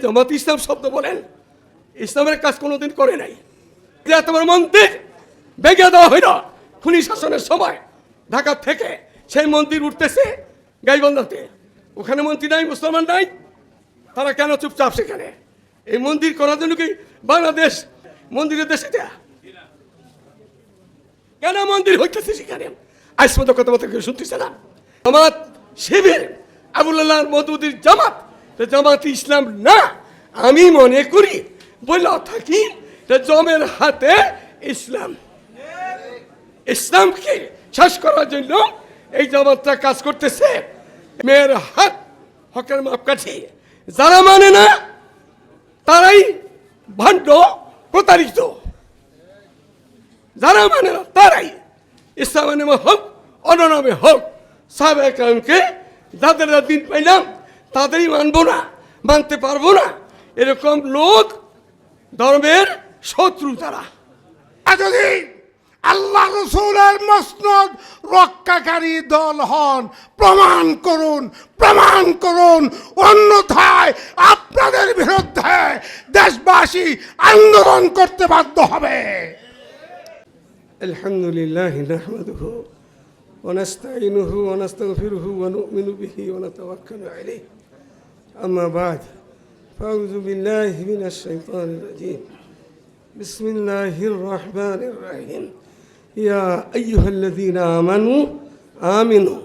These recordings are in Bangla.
জামাত ইসলাম শব্দ বলেন, ইসলামের কাজ কোনোদিন করে নাই। যে তোমার মন্দির ভেঙে দেওয়া হইল খুনি শাসনের সময় ঢাকা থেকে, সেই মন্দির উঠতেছে গাইবান্ধাতে, ওখানে মন্ত্রী নাই, মুসলমান নাই, তারা কেন চুপচাপ সেখানে? এই মন্দির করার জন্য কি বাংলাদেশ মন্দিরের দেশে দেয়া? কেন মন্দির হইতেছে সেখানে? আজ পর্যন্ত কথা বলতে কেউ শুনতেছে না। জামাত শিবির আবুল্লাহ মওদুদির জামাত, জামাত ইসলাম না আমি মনে করি, বলে থাকি জমের হাতে ইসলাম, ইসলামকে শেষ করার জন্য এই জামাতটা কাজ করতেছে। মেয়ের হাত হকের মাপকাঠি, যারা মানে না তারাই ভণ্ড প্রতারিত, যারা মানে না তারাই ইসলামের নামে হোক অন্য নামে হোক সাহাবায়ে কেরামকে যাদের দিন পাইলাম তাদেরই মানবো না, মানতে পারবো না, এরকম লোক ধর্মের শত্রু তারা। যদি আল্লাহ রসুলের মসনদ রক্ষাকারী দল হন, প্রমাণ করুন, প্রমাণ করুন, অন্যথায় আপনাদের বিরুদ্ধে দেশবাসী আন্দোলন করতে বাধ্য হবে। আলহামদুলিল্লাহ নাহমাদুহু ওয়া নাস্তাঈনুহু ওয়া নাস্তাগফিরুহু ওয়া নু'মিনু বিহি ওয়া নাতাওয়াক্কালু আলাইহি, আম্মা বা'দ, ফাউযু বিল্লাহি মিনাশ শাইতানির রাজীম। বিসমিল্লাহির রহমানির রহিম। ইয়া আইয়ুহাল্লাযীনা আমানু আমিনু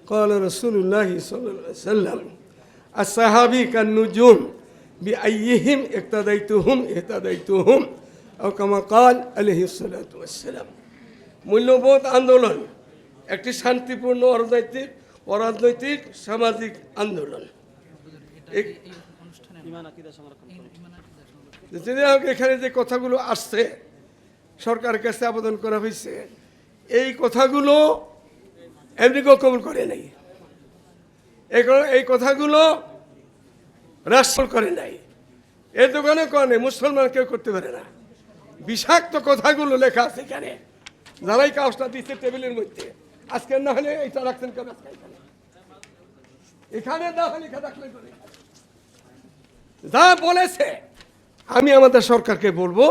ক্বালা রাসূলুল্লাহি সাল্লাল্লাহু আলাইহি ওয়াসাল্লাম আস-সাহাবী কান-নুজুম বিআইয়িহিম ইক্তাদাইতুহুম ইহতাদাইতুহুম আও কামা ক্বাল আলাইহিস সালাতু ওয়াসসালাম। মূল্যবোধ আন্দোলন একটি শান্তিপূর্ণ অরাজনৈতিক সামাজিক আন্দোলন। এখানে যে কথাগুলো আসছে, সরকারের কাছে আবেদন করা হয়েছে, এই কথাগুলো এমনি কেউ কবুল করে নাই, এই কথাগুলো রাষ্ট্র করে নাই, এই দোকানে করে মুসলমান কেউ করতে পারে না। বিষাক্ত কথাগুলো লেখা আছে এখানে, যারাই কাগজটা দিচ্ছে টেবিলের মধ্যে, আজকে না হলে এইটা রাখছেন কেন? এখানে না হলে যা বলেছে আমি আমাদের সরকারকে বলবো,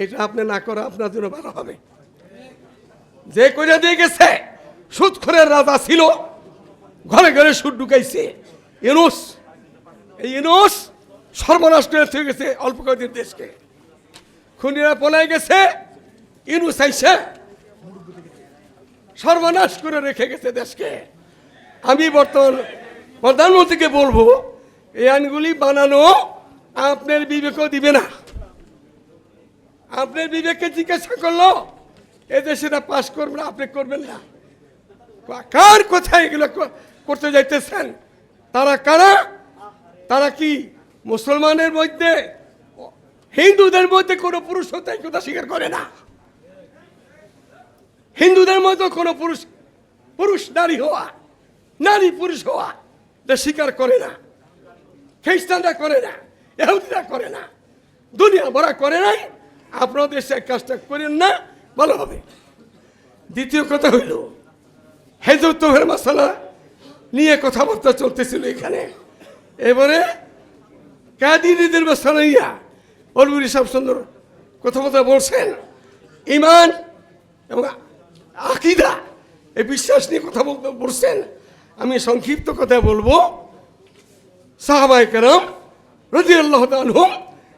এটা আপনি না করা আপনার জন্য ভালো হবে। যে করে দিয়ে গেছে, সুদখোরের রাজা ছিল, ঘরে ঘরে সুদ ঢুকাইছে ইউনূস, এই ইউনূস সর্বনাশ করে থেকে গেছে অল্প কয়েকদিন দেশকে। খুনিরা পলাই গেছে, ইউনূস আইসে সর্বনাশ করে রেখে গেছে দেশকে। আমি বর্তমান প্রধানমন্ত্রীকে বলবো, এই আইনগুলি বানানো আপনার বিবেকও দিবে না। আপনার বিবেককে জিজ্ঞাসা করলো এদের সেটা পাশ করবেন, আপনি করবেন না। কার কোথায় এগুলো করতে যাইতেছেন? তারা কারা? তারা কি মুসলমানের মধ্যে, হিন্দুদের মধ্যে কোনো পুরুষ হতে কথা স্বীকার করে না। হিন্দুদের মধ্যে কোনো পুরুষ নারী হওয়া, নারী পুরুষ হওয়া স্বীকার করে না। খ্রিস্টানরা করে না, ইহুদিরা করে না, দুনিয়া ভরা করে নাই। আপনার দেশে কাজটা করেন না, ভালো হবে। দ্বিতীয় কথা হইল, হেজরতের মশালা নিয়ে কথাবার্তা চলতেছিল এখানে। এবারে কাদিনীদের মশালা নিয়ে অলবুরি সাহেব সুন্দর কথাবার্তা বলছেন। ইমান এবং আকীদা, এই বিশ্বাস নিয়ে কথা বলছেন। আমি সংক্ষিপ্ত কথা বলবো। সাহাবায়ে কেরাম রাদিয়াল্লাহু তাআলা আনহুম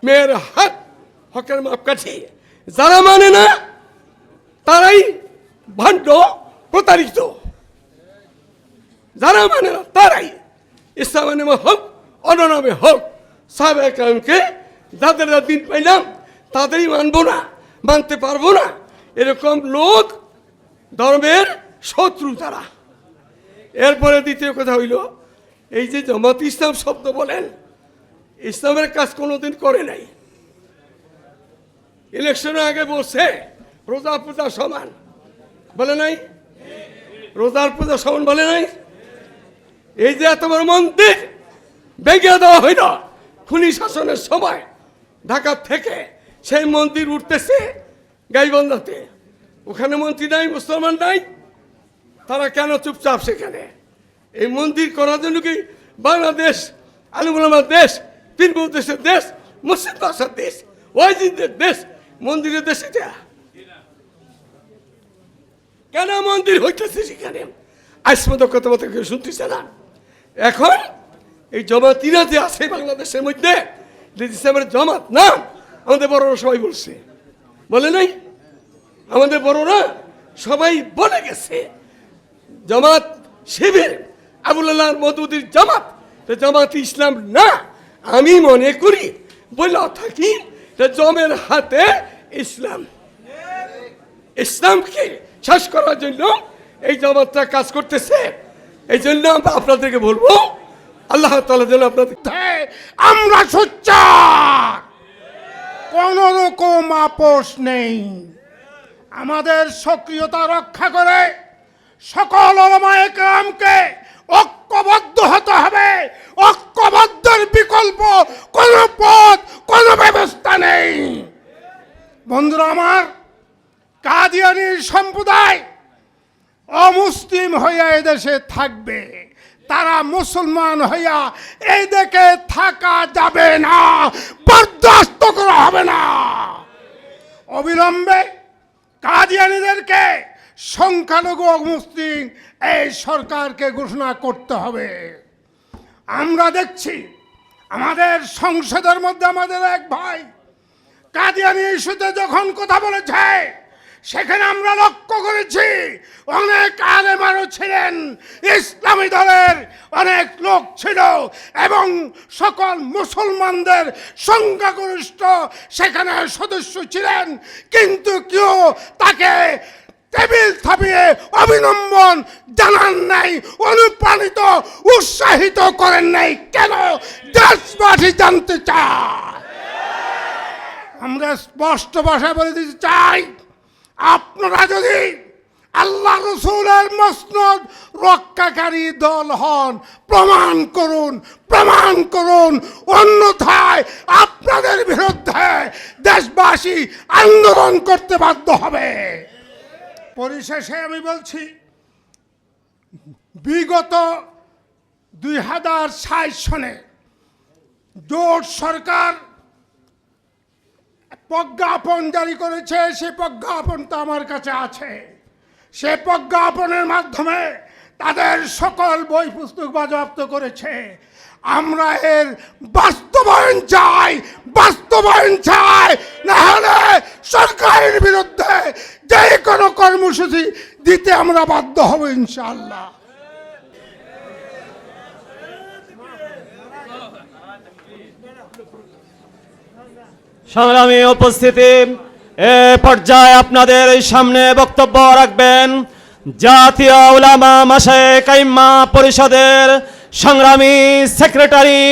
মেয়ের হাত হকের মাপকাঠি, যারা মানে না তারাই ভণ্ড প্রতারিত, যারা মানে না তারাই ইসলামের নামে হোক অন্য নামে হোক সাহাবায়ে কেরামকে যাদের দিন পাইলাম তাদেরই মানবো না, মানতে পারবো না, এরকম লোক ধর্মের শত্রু তারা। এরপরে দ্বিতীয় কথা হইল, এই যে জামাত ইসলাম শব্দ বলেন, ইসলামের কাজ কোনোদিন করে নাই। ইলেকশনের আগে বলছে রোজা পূজা সমান, বলে নাই? রোজার পূজা সমান বলে নাই? এই যে এত বড় মন্দির ভেঙে দেওয়া হইল খুনি শাসনের সময় ঢাকা থেকে, সেই মন্দির উঠতেছে গাইবান্ধাতে, ওখানে মন্ত্রী নাই, মুসলমান নাই, তারা কেন চুপচাপ সেখানে? এই মন্দির করার জন্য কি বাংলাদেশ আলেম ওলামার দেশ পীর মুহাদ্দিসের দেশ, মসজিদ মাদ্রাসার দেশ, ওয়াইজিদের দেশ, মন্দিরের দেশ এটা। কেন মন্দির হইতেছে সেখানে? আজ পর্যন্ত কথা বলতে কেউ শুনতেছে না। এখন এই জমাতিরা যে আছে বাংলাদেশের মধ্যে, ইসলামের জমাত নাম আমাদের বড়রা সবাই বলছে, বলে নাই? আমাদের বড়রা সবাই বলে গেছে জামাত শিবির, আবুল আল্লাহ মওদুদির জামাত, জামাত ইসলাম না। আমি মনে করি বলে থাকি জমের হাতে ইসলাম, ইসলামকে শেষ করার জন্য এই জামাতটা কাজ করতেছে। এই জন্য আপনাদেরকে বলবো, আল্লাহ তাআলা যেন আপনাদের আমরা সোচ্চার, কোন রকম আপোষ নেই। আমাদের সক্রিয়তা রক্ষা করে সকল উলামায়ে কেরামকে ঐক্যবদ্ধ হতে হবে। ঐক্যবদ্ধের বিকল্প কোন পথ, কোন ব্যবস্থা নেই। বন্ধুরা আমার, কাদিয়ানী সম্প্রদায় অমুসলিম হইয়া এদেশে থাকবে, তারা মুসলমান হইয়া এই দেশে থাকা যাবে না, বরদাস্ত করা হবে না। অবিলম্বে কাদিয়ানীদেরকে সংখ্যালঘু মুসলিম এই সরকারকে ঘোষণা করতে হবে। আমরা দেখছি আমাদের সংসদের মধ্যে আমাদের এক ভাই কাদিয়ানী ইস্যুতে যখন কথা বলেছে, সেখানে আমরা লক্ষ্য করেছি অনেক আলেমারও ছিলেন, ইসলামী দলের অনেক লোক ছিল এবং সকল মুসলমানদের সংখ্যাগরিষ্ঠ সেখানে সদস্য ছিলেন, কিন্তু কেউ তাকে টেবিল থাপিয়ে অভিনন্দন জানান নাই, অনুপ্রাণিত উৎসাহিত করেন নাই। কেন? দেশবাসী জানতে চায়। আমরা স্পষ্ট ভাষায় বলে দিতে চাই, আপনারা যদি আল্লাহ রসুলের মসনদ রক্ষাকারী দল হন, প্রমাণ করুন, প্রমাণ করুন, অন্যথায় আপনাদের বিরুদ্ধে দেশবাসী আন্দোলন করতে বাধ্য হবে। পরিশেষে আমি বলছি, বিগত 2026 সনে জোট সরকার প্রজ্ঞাপন জারি করেছে, সে প্রজ্ঞাপনটা আমার কাছে আছে। সে প্রজ্ঞাপনের মাধ্যমে তাদের সকল বই পুস্তক বাজেয়াপ্ত করেছে। আমরা এর বাস্তবায়ন চাই, বাস্তবায়ন চাই, না হলে সরকারের বিরুদ্ধে যে কোনো কর্মসূচি দিতে আমরা বাধ্য হব ইনশাআল্লাহ। সংগ্রামী উপস্থিতি, এ পর্যায়ে আপনাদের সামনে বক্তব্য রাখবেন জাতীয় উলামা মাশায়েখ আইম্মা পরিষদের সংগ্রামী সেক্রেটারি,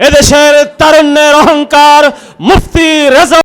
এদেশের তারুণ্যের অহংকার মুফতি রেজা